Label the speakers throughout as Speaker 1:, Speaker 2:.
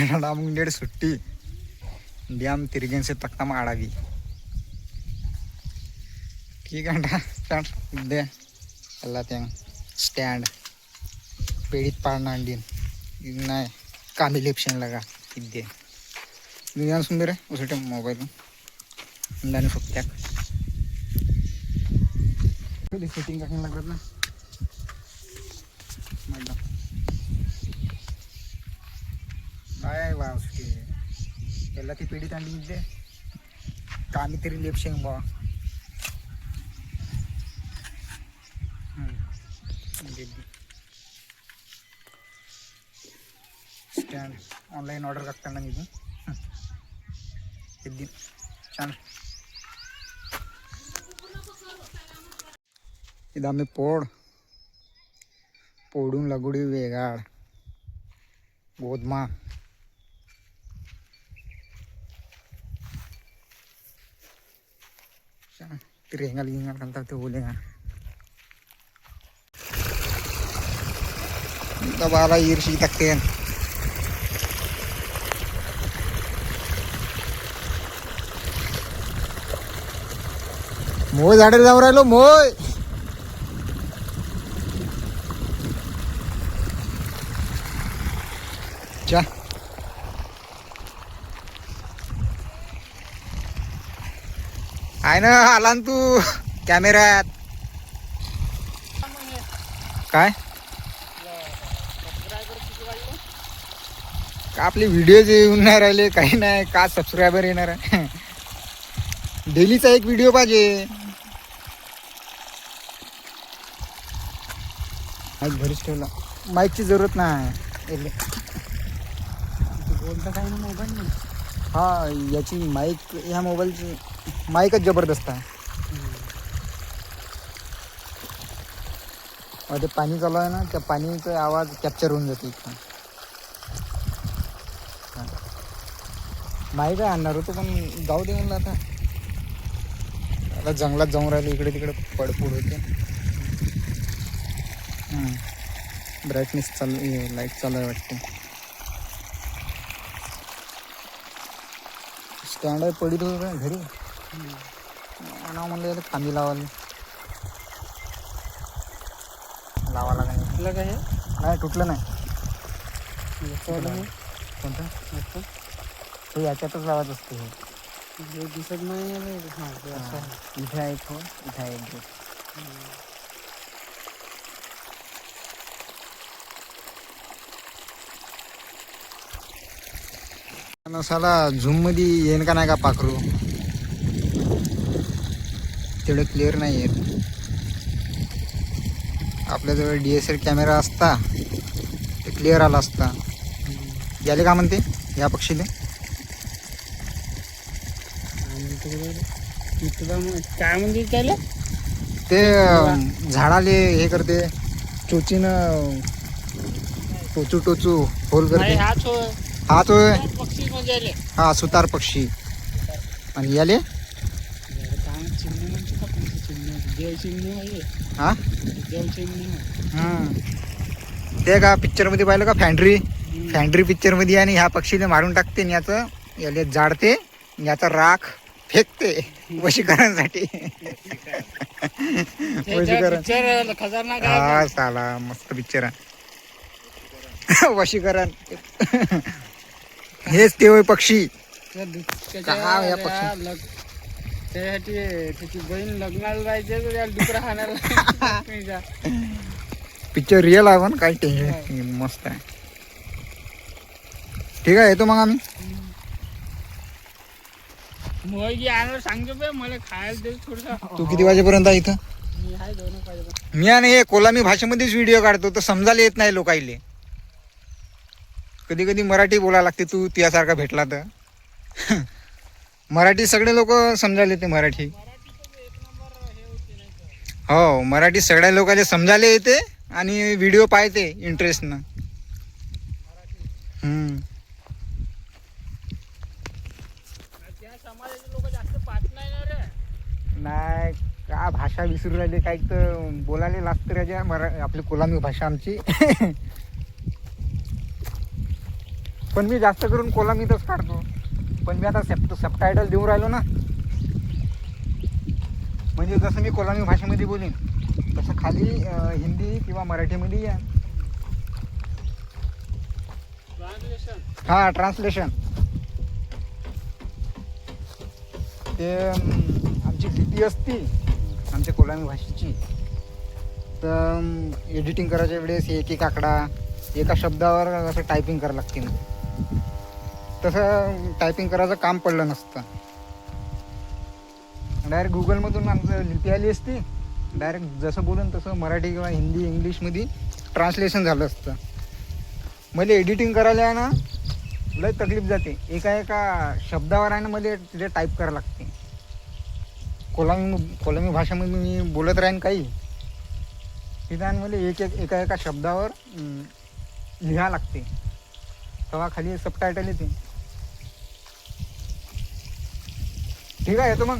Speaker 1: ಮುಂಗೇಡಿ ಸುಟ್ಟಿ ಡ್ಯಾಮ್ ತಿರುಗಿಸಿ ತಕ್ಕ ಮಾಡಾವಿ ठीक आहे फ्रेंड्स इद्दे ಎಲ್ಲ त्यांग स्टँड पेडीत पाडणं अंडीन नाही कांदे लिप्शन लगा इद्दे निदान सुंदर आहे उसटे मोबाईल अंदाने फक्त्याक सेटिंग करायला लागत ना मॅडम काय वा उसके त्याला ती पेडीत अंडी इद्दे कांदे तरी लिप्शन बा स्टँड ऑनलाईन ऑर्डर करताना निघून एक दिन छान इथं आम्ही पोडून लगुडी वेगाळ गोदमा ते रेंगाल गिंगाल घालतात ते बोलेगा दबाला ईर्षी तकते मोय झाडे जाऊन राहिलो मोय चा आहे ना आला ना तू कॅमेऱ्यात काय का आपले व्हिडिओ येऊन नाही राहिले काही नाही का सबस्क्रायबर येणार आहे डेलीचा एक व्हिडिओ पाहिजे माईक घरीच ठेवला माईकची जरूरत नाही बोलता काही ना मोबाईल नाही हा याची माईक ह्या मोबाईलची माईकच जबरदस्त आहे ते पाणी चालू आहे ना त्या पाणीचा आवाज कॅप्चर होऊन जाते इथं माईक आहे आणणार होतो पण जाऊ दे म्हणलं आता जंगलात जाऊन राहिले इकडे तिकडे पडपूड होते ब्राईटनेस चालू लाईट चालू आहे वाटते स्टँड आहे पडित होतं का घरी नाव म्हणलं कांदी लावायला नाही तुला काय नाही तुटलं नाही कोणतं तो याच्यातच लावायचं असते हे दिसत नाही इथे आहे तो इथे आहे नसाला झूम मध्ये येईन का नाही का पाखरू तेवढं क्लिअर नाही येत आपल्याजवळ DSLR कॅमेरा असता ते क्लिअर आला असता याले का म्हणते या पक्षीले
Speaker 2: काय म्हणजे त्याला
Speaker 1: ते झाडाले हे करते चोचीनं टोचू होल करते हा तो
Speaker 2: पक्षी म्हणजे आले
Speaker 1: हा सुतार पक्षी आणि याले हा ते का पिक्चर मध्ये पाहिलं का फॅन्ड्री पिक्चर मध्ये आणि ह्या पक्षीने मारून टाकते आणि याचं याले जाडते याचा राख फेकते वशीकरणासाठी वशीकरण हा साला मस्त पिक्चर आहे वशीकरण हेच ते होय पक्षी
Speaker 2: त्यासाठी त्याची बहीण लग्नाला जायचे तर त्याला डुकरा खाण्याला
Speaker 1: पिक्चर रिअल आहे पण काही टेन्शन मस्त आहे ठीक आहे येतो मग आम्ही
Speaker 2: सांगतो मला खायला दे थोडं
Speaker 1: तू किती वाजेपर्यंत आहे इथं मी आणि हे कोलामी भाषेमध्येच व्हिडिओ काढतो तर समजायला येत नाही लोकाईले कधी कधी मराठी बोलायला लागते तू त्यासारखा भेटला तर मराठी सगळे लोक समजायला येते मराठी हो मराठी सगळ्या लोकांना समजायला येते आणि व्हिडिओ पाहते इंटरेस्टनं नाही का भाषा विसरू राहिले काही तर बोलायला लागतं राजा आपली कोलामी भाषा आमची पण मी जास्त करून कोलामीतच काढतो. पण मी आता सबटायटल देऊन राहिलो ना, म्हणजे जसं मी कोलामी भाषेमध्ये बोलीन तसं खाली हिंदी किंवा मराठीमध्ये या. हां, ट्रान्सलेशन. ते आमची लिपी असती आमच्या कोलामी भाषेची, तर एडिटिंग करायच्या वेळेस एक एक आकडा एका शब्दावर असं टायपिंग करावं लागते ना, तसं टायपिंग करायचं काम पडलं नसतं. डायरेक्ट गुगलमधून आमचं लिपी आली असती, डायरेक्ट जसं बोलून तसं मराठी किंवा हिंदी इंग्लिशमध्ये ट्रान्सलेशन झालं असतं. मला एडिटिंग करायला आहे ना लय तकलीफ जाते. एका शब्दावर आहे ना मला तिथे टाईप करावं लागते. कोलामी भाषेमध्ये मी बोलत राहीन काही, तिथं आणि मला एका शब्दावर लिहा लागते, तेव्हा खाली सबटायटल येते. ठीक आहे, येतो मग.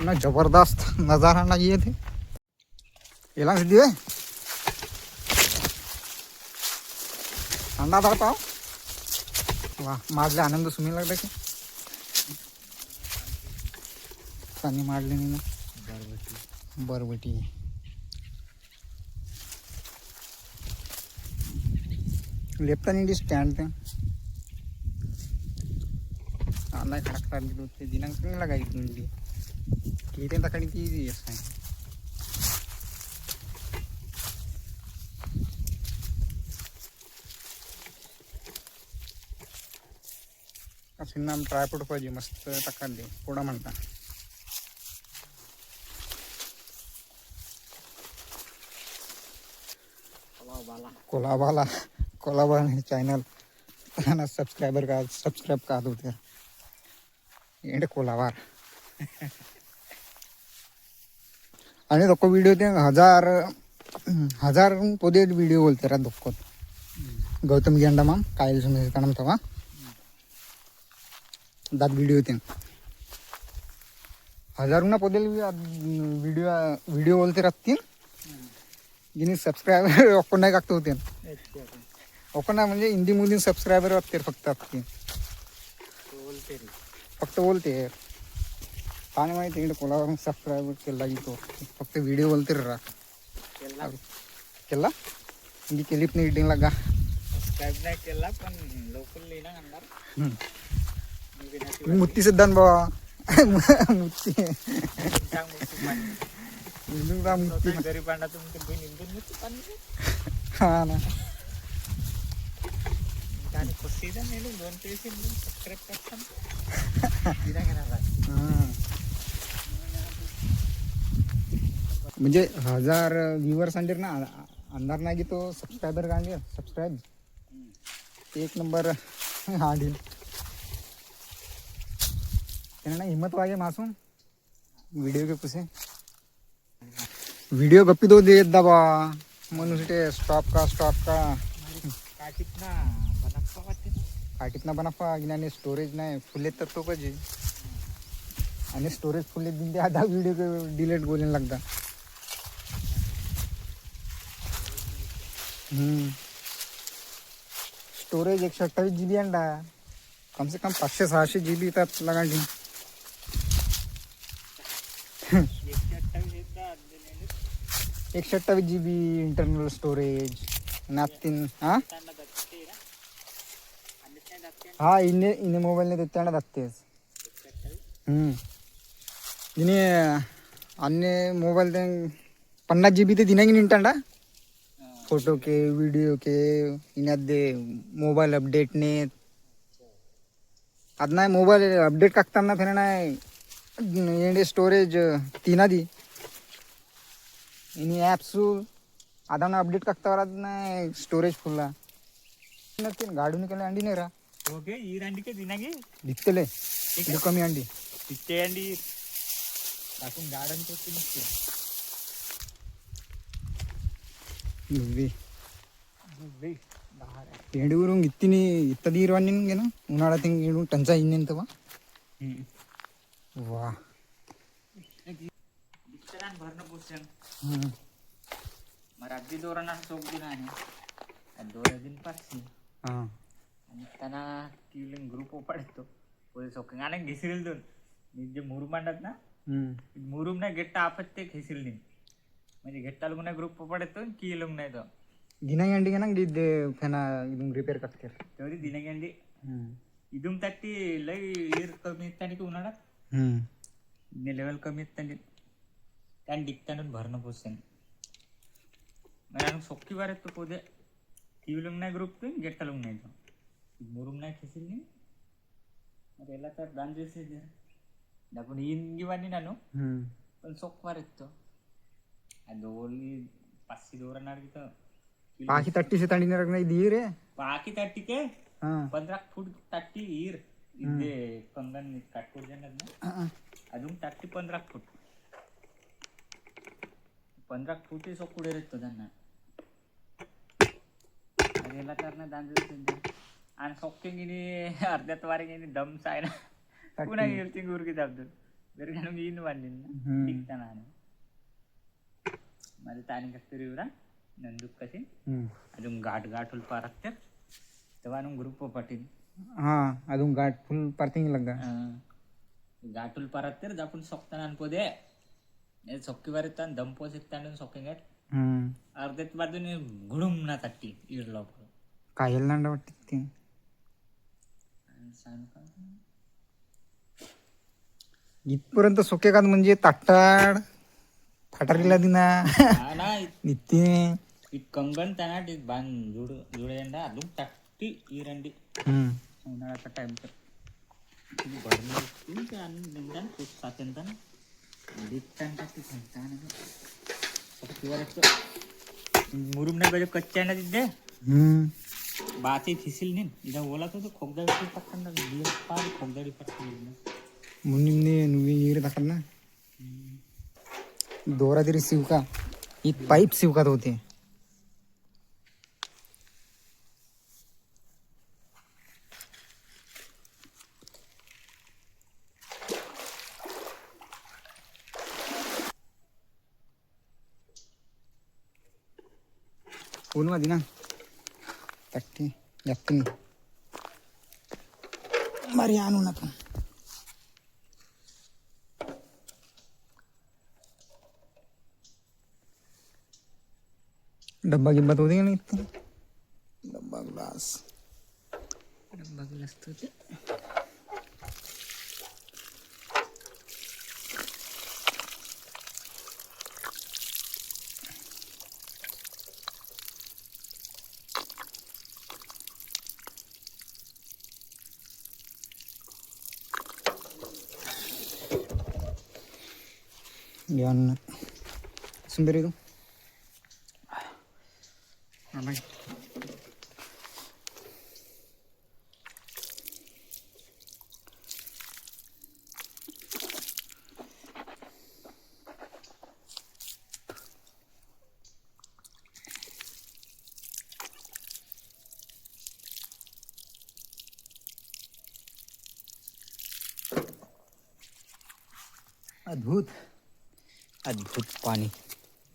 Speaker 1: ना जबरदस्त नजारा ना ये थे येला सिद्धी है अंडा धरता हो. वाह, मारले आनंद सुमी लागला की पाणी मारले नाही ना. बरबटी लेफ्ट नी स्टँड ते आला खडा ते दिनांक चांगला गाई म्हणजे किती तकडे ती असं असं नाम ट्रायपोड पाहिजे मस्त टाकाले पोडा म्हणता. कोलाबाला चॅनल सबस्क्राईब का होते एंड कोलाबार आणि दोक्को व्हिडिओ ते हजार पोदे व्हिडिओ बोलते रा दोक्कोत गौतम गेंडा माम कायल सुने कानम तवा दात व्हिडिओ ते 1000 ना पोदे व्हिडिओ बोलते राहतील जिनी सबस्क्रायबर ओपन नाही कागतो होते ओपन नाही म्हणजे हिंदी मध्ये सबस्क्रायबर वाटते फक्त आपली फक्त बोलते पाणी माहिती इकडे कोणावरून सबस्क्राईब केला की तो फक्त व्हिडिओ बोलते रा केला मी केली पण एडिटिंग लागा
Speaker 2: सबस्क्राइब नाही केला पण लोकल लेना अंदर
Speaker 1: मी मुत्ती सिद्धांत बाबा मुत्ती
Speaker 2: गरीबांना तुमचे निंदून
Speaker 1: हा ना
Speaker 2: దాని కొద్దిగా నేను లోన్ చేసి సబ్స్క్రైబ్ చేస్తాను
Speaker 1: म्हणजे 1000 व्ह्यूअर्स आणले ना अंधार नाही की तो सबस्क्रायबर काढले सबस्क्राईब एक नंबर हाडील त्यांना हिम्मत वागे मासूम व्हिडिओ के पुसे व्हिडिओ गप्पी दो देत दबा म्हणून ते स्टॉप का काटितना बनफा गिनाने स्टोरेज नाही फुले तर तो कधी आणि स्टोरेज फुले दिन ते आधा व्हिडिओ डिलीट बोलून लागता स्टोरेज 128 GB अंडा कम से कम 500-600 GB येतात लगांडी 128 GB इंटरनल स्टोरेज नातीन हा इन्ने मोबाईलने ते त्यांना दाखतेच इने अन्य मोबाईल ते 50 GB ते दिना की निंटांडा फोटो के वीडियो के इन्यादे मोबाईल अपडेट ने ಅದು ನಾ ಮೊಬೈಲ್ ಅಪ್ಡೇಟ್ ಆಗ್ತಾನ ಫೇನ ఏంటి స్టోరేజ్ తినది ఇన్ని యాప్స్ ಅದನ್ನ ಅಪ್ಡೇಟ್ ಆಗ್ತಾವರ ಅದನ್ನ ಸ್ಟೋರೇಜ್ ಫುಲ್ಲ ತಿನ್ ಗಾಡಿನ ಕೆಲ ಅಂಡಿನೇರಾ
Speaker 2: ಓಕೆ ಈ ರಂಡಿಕೆ ದಿನಾಗಿ
Speaker 1: ದಿತ್ತಲೆ ಇದು ಕಮ್ಮಿ ಅಂಡಿ
Speaker 2: ಇತ್ತೆ ಅಂಡಿ आपण गार्डन तो तिनते
Speaker 1: नुव्वी पेंडूरून इत्तिनी इत्तदी इरवानिन ना उन्हाळा तिंग टंचा ಇನ್ನೆಂತ ವಾ वा
Speaker 2: बिस्तरान भरणं पोषण मराठी दोरांना सोप दिन आणि दोरा दिन पाचशे
Speaker 1: हां
Speaker 2: आणि त्यांना किवलिंग ग्रुप पडतो पोलीस सोकिंग आणि घिसरील दोन जे मुरुम मांडत ना मुरुम नाही गेट्टा आपत ते घिसरील म्हणजे गेट्टाला गुन्हा ग्रुप पडतो किलुंग नाही तो
Speaker 1: ದಿನಗಂಡಿಗೆ ನಂಗೆ ಇದ್ದೆ ಫೆನ ಇದು ರಿಪೇರ್ ಕಟ್ತಾರೆ
Speaker 2: तेवढी दिनगंडी इदून तट्टी लय ईर कमी इत्तानी की उन्हाळ्यात लेवल कमी इत्तानी त्याने डिकताना भरणं पोचते मला सोक्की बार येतो पोदे किवलुंग नाही ग्रुप तू गेट्टालुंग नाही तो मुरुम नाही खिसिल नाही याला तर दांजेसे आपण इन गिवानी नानो पण सोक बार येतो दोली 500 दोरणार तिथं
Speaker 1: ಪಾಕಿ ತಟ್ಟಿಸಿ ತಣ್ಣಿನ ಇದೀರಿ
Speaker 2: ಪಾಕಿ ತಟ್ಟಿಕೆ 15 ಫುಟ್ ತಟ್ಟಿ ಈರ್ ಇದ್ದೆ ಕಂಗನ್ ಕಟ್ಕೊಡ್ ಜನದ ಅದನ್ನ ತಟ್ಟಿ 15 ಫುಟ್ 15 ಫುಟ್ ಸೋ ಕುಡೆ ಇರುತ್ತೆ ಅದನ್ನ ಅದೆಲ್ಲ ಕಾರಣ ದಾಂಜುತ್ತಿದ್ದೆ आणि सोक्किंगिनी अर्ध्यात वारेगिनी दम सायना पुन्हा इर्तिंग उरगी दाबतो बेरे घालून इन वाढली ना टिकताना आणि माझे ताणी कस्तुरी उरा नंदुक कसे अजून गाठ गाठ पारते तेव्हा ग्रुप पाटील
Speaker 1: हां अजून गाठ फुल पार्किंग लगा
Speaker 2: गाठुल पारते आपण सोक्ताना अनपोदे सोक्की बार येतात दंपोस येतात सोक्किंग अर्ध्यात बाजूने घुडूम ना तट्टी इरलो
Speaker 1: काय हेल्लांड वाटते इथपर्यंत सोकेकात म्हणजे ताटाड फाटारीला दिना नित्य
Speaker 2: कंगन त्यांना बांध जुडे अजून टाकती इरंडी उन्हाळ्याचा टाइम तर भरणं सात्यंताना मुरुम नाही पाहिजे कच्च्या आहे ना तिथे बाते फिसिल नाही इथं ओला तो खोकदाडी टाकताना खोकदाडी पटकन
Speaker 1: मुन्नी नुवी ನೀರು ತಕನ್ನ दोरादिरी शिवका ही पाईप शिवकात होते ऊन वादी ना तट्टी जाती मारी आणू ना पण डब्बा गिब्बा तो नहीं इतना डब्बा ग्लास तो ज्ञान सुंदर है अद्भुत अद्भुत पानी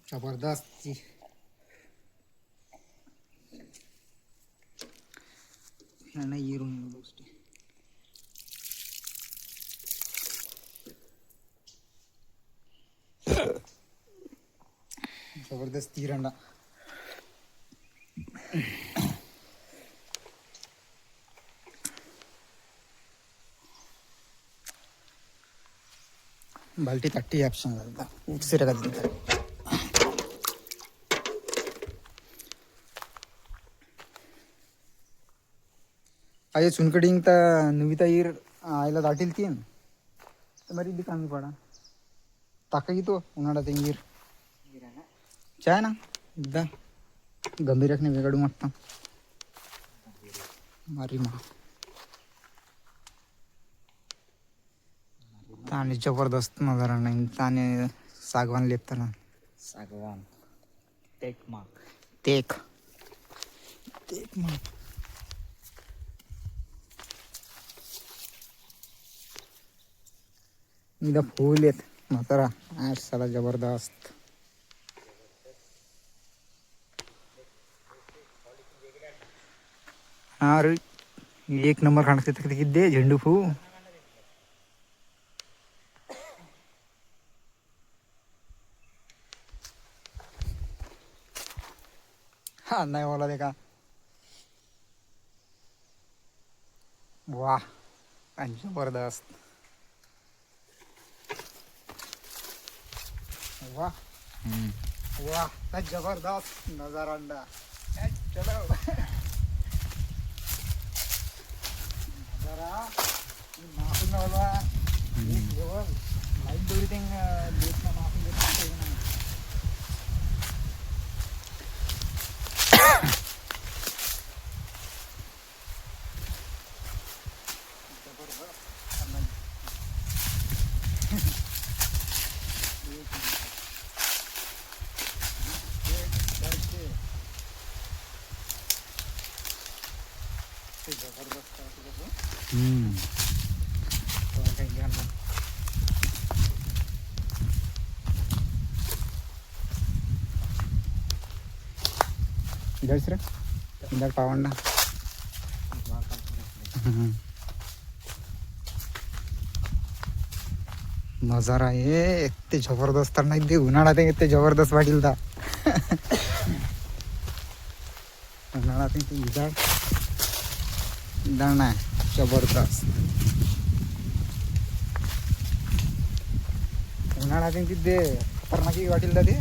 Speaker 1: जबरदस्त ये रूम दोस्ती जबरदस्त तीरंडा बाल्टी तट्टी ऑप्शन उठसिरगा अजय चुनकडिंग तर नविता ईर आयला दाटील तीन तर मरी बी कमी पडा ताका की तो उन्हाळ्यात इंगीर चाय ना एकदा गंभीरकने वेगळू वाटतं मारी मा ताने जबरदस्त नजारा नाही ताने सागवान लेपताना
Speaker 2: सागवान टेक
Speaker 1: टेक माक इधर फूल येत नजारा आज साला जबरदस्त हा रे एक नंबर खाणं किती दे झेंडू फू हा नाही बोला दे का वाह आणि जबरदस्त वाह वाह काय जबरदस्त नजारा अंडा चलो नजारा माफून लावला एक लेवल लाईट एव्हरीथिंग देत ना माफून देत ना इधर सिर्फ इधर पावंडा नजारा आहे ते जबरदस्त तर नाही ते उन्हाळा ते जबरदस्त वाटेल दा उन्हाळा ते इधर इधर नाही जबरदस्त उन्हाळा ते तिथे खतरनाकी वाटेल दा ते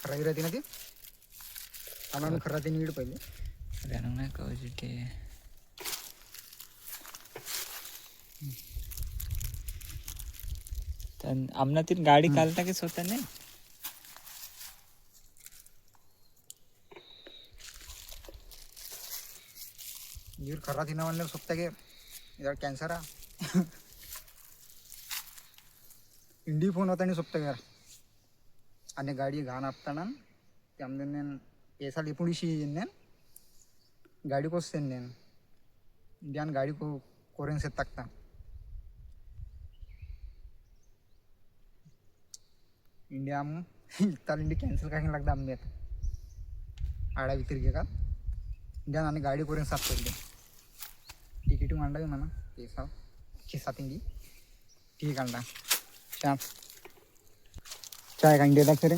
Speaker 1: खराई राहते ना ते आम्हाला खरा ते नीड पहिले
Speaker 2: नाही कळू ते आमना तीन गाडी कालता की स्वतः नाही
Speaker 1: नीड खरा तिना म्हणलं सोपता गे इधर कॅन्सर हा इंडी फोन होता आणि सोपता गे आणि गाडी घाण आपताना त्यामध्ये पैसा लिपुडीशी नेन गाडी कोसते नेन ध्यान गाडी को कोरेन से तकता इंडिया इताल इंडी कॅन्सल करायला लागतं आंब्यात आडा वितर घे का ध्यान आणि गाडी कोरेन साफ करते तिकीट मांडावी म्हणा पैसा खिसा तिंगी ठीक आणला छान चाय का इंडिया सर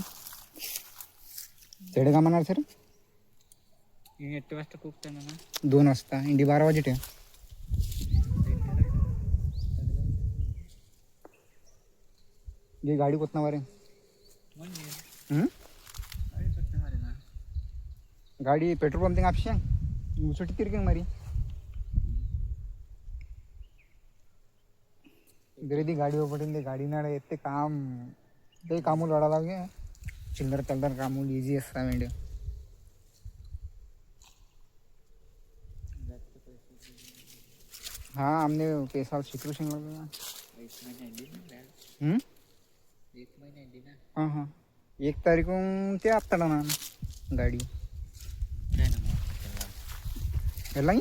Speaker 1: चढे का म्हणणार सर
Speaker 2: 8 वाजता खूपताना ना
Speaker 1: 2 वाजता इंडी 12 वाजे ठेव ये गाडी कोतना मारे गाडी पेट्रोल पंप आपशे उसटी तिरके मारी दी गाडी पडेल गाडी नाडे येते काम ते कामूल वाढा लागे चिल्लर तल्लर कामूल इझी असता मेंढ्या हाँ हमने पैसा शिकरू शिंगला हाँ हाँ 1 तारीख ते आता ना गाडी ఎలా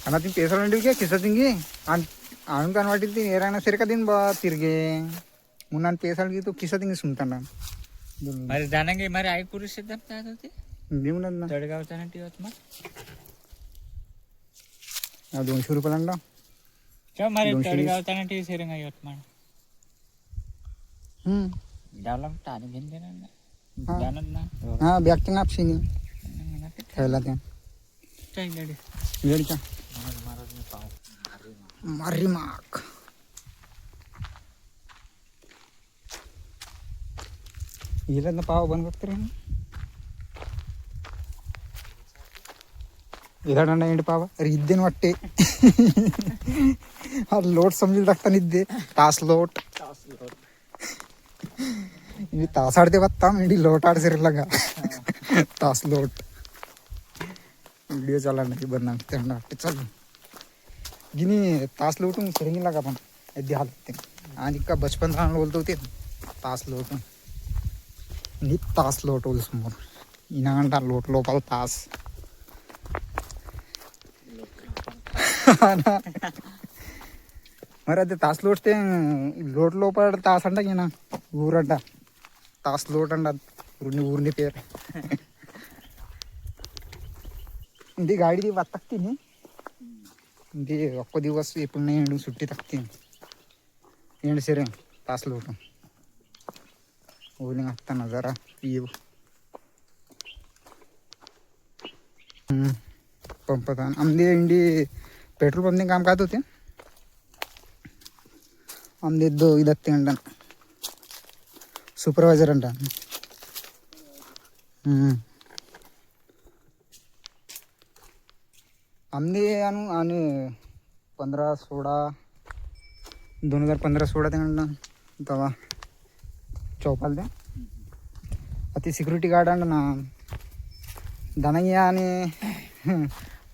Speaker 1: అన్న తిని పేసలు వంటికి కిస తింగి అను కాని వాటి తిని ఏరైనా సరిగా తిని బా తిరిగే మున్నాను పేసాలకి తో కిస తింగి సుంటాను
Speaker 2: మరి దానికి మరి ఐ పురుష దప్తాది
Speaker 1: ఏమున్నది
Speaker 2: తడగావుతానంటే మग
Speaker 1: 200 रुपये अंडा
Speaker 2: మరి తడగావుతానంటే సరిగా యవత్మాన dalam tadi genderan dalam na
Speaker 1: हाँ बैग टिंग आप सीनी खेला थे
Speaker 2: चाय गाड़ी
Speaker 1: गाड़ी का मारी माक ये ना पाव बन करते रहे इधर ना एंड पाव अरे इद्दे वाटते हाँ लोट समझ रखता निद्दे तास लोट ఇది తాసాడితే వస్తాం ఇది లోట్ ఆడిసిరలాగా तास लोट व्हिडिओ चालला नाही बदनाम त्यांना चल गिनी तास लोटून सरिंगी लागा पण अदी हालते आणि का बचपन राहणं बोलतो ते तास लोटून नी तास लोट बोल समोर इनांटा लोट लोपाल तास మరి అది తాస్ లోడ్తే లోడ్ లోపల తాస్ అంట ఈయన ఊరంట తాస్ లోట్ అంట ಊರಿನ ಪೇರು ಇಂದಿ ಗಾಡಿದಿ ಇವತ್ತು ತಗ್ತೀನಿ ಇಂದಿ ಒಕ್ಕ ದಿವಸ ಇಪ್ಪನೇ ಎಂಡು ಸುಟ್ಟಿ ತಗ್ತೀನಿ ಎಂಡು ಸೇರಿ ತಾಸ್ ಲೋಟು ಓಲಿಂಗ್ ಆಗ್ತಾನ ಜರ ಇವು पंप आमदी इंडी पेट्रोल पंप काम काय होते आमदी ಇದತ್ತೆ ಅಂಟ ಸೂಪರ್ವೈಸರ್ ಅಂಟ आमदी आणि 2015-16 ते म्हणलं तेव्हा चौपाल ते अति सिक्युरिटी गार्ड अंड ना दनय्या आणि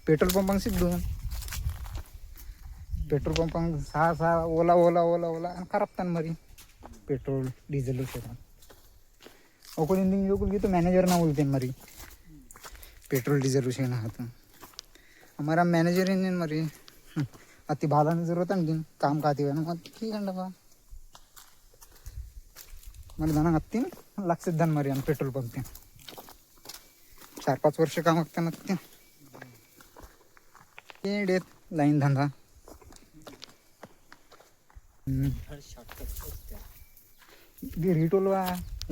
Speaker 1: पेट्रोल पंपांग सिद्धू पेट्रोल पंपांग सहा ओला ओला ओला ओला खराबतान मरी पेट्रोल डीजल ओकुल इंदिंग योकुल तो मैनेजर ना बोलते मरी पेट्रोल डीजल विषय ना हाथ हमारा मैनेजर इन मरी अति बाधा नहीं जरूरत है काम काती है ना ठीक है बा मरी दाना हत्ती लक्ष धन मरी पेट्रोल पंप 4-5 वर्ष काम ಆಗ್ತಾನೆ ನತ್ತೆ ಏಡೆ ಲೈನ್ ದಂಧ ಇದು ರೀಟೋಲ್ವಾ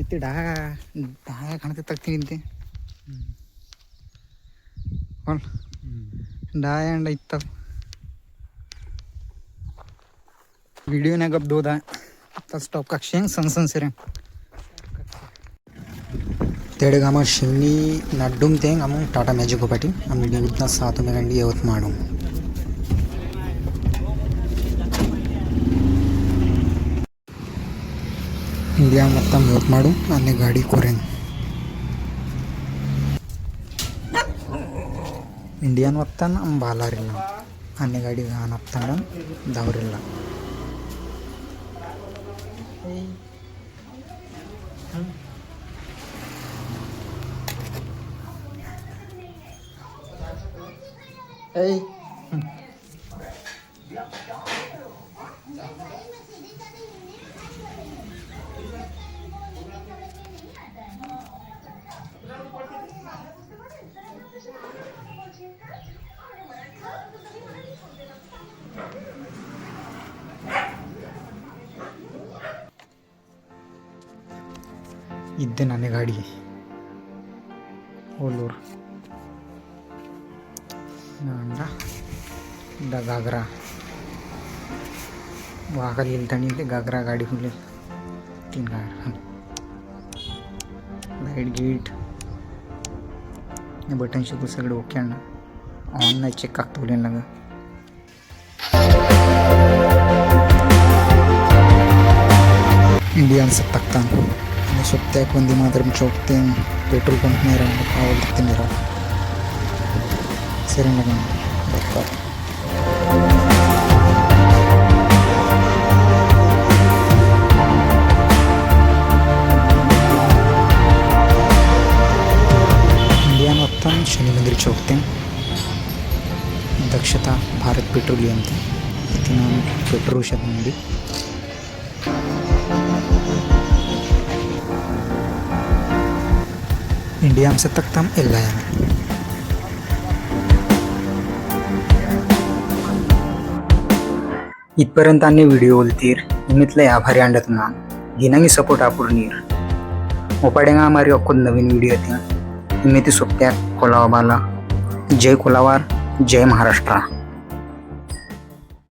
Speaker 1: ಎತ್ತಿ ಡಾಗ ಕಾಣತ್ತೆ ತಗ್ತೀನಿ ಇಂತೆ ಹೊಲ್ ಡಾಯ ಅಂಡ ಇತ್ತವ ವಿಡಿಯೋನಾಗ ಅಬ್ದೋದ ಸ್ಟಾಪ್ ಕಕ್ಷೆ ಸಣ್ಣ ಸೇರೆ तेडे आम शिवनी नड्डूम ते आम टाटा मॅजिक पाटी आम्ही उद्या 7 मेगंडी येवत माडू इंडिया मोत्तम येवत माडू अन्य गाडी कोरेन इंडियन वत्तान आम बालारिल्ला अन्य गाडी घान हप्तान दावरिल्ला Hey. ಇದ್ದೆ ನನ್ನ ಗಾಡಿ ಓಲೂರು घागरा वाघाली येईल घागरा गाडी खुले 3 गाड्या लाईट गीट बटन शिकू सगळे ओके अಣ್ಣ ऑन नाही चेक ಆಗ್ತವಲ್ಲ ನನಗೆ इंडियन से तकता आणि सुट्ट्या कोंदी मात्र चौकते पेट्रोल पंप मेरा आवडते मेरा सरी लगा बरकत शनि मंदिर चौकते दक्षता भारत पेट्रोलियम इतना पेट्रोल शब्द इंडिया से तकता एल्ला इथपर्यंत अन्य व्हिडिओ बोलतीर निमित्तला आभारी अंडत ना गिनांगी सपोर्ट आपुर्नीर मोपाडेंगा हमारी अक्को नवीन व्हिडिओ येते निमित्त सोप्या कोलावाबाला जय कोलावार जय महाराष्ट्र।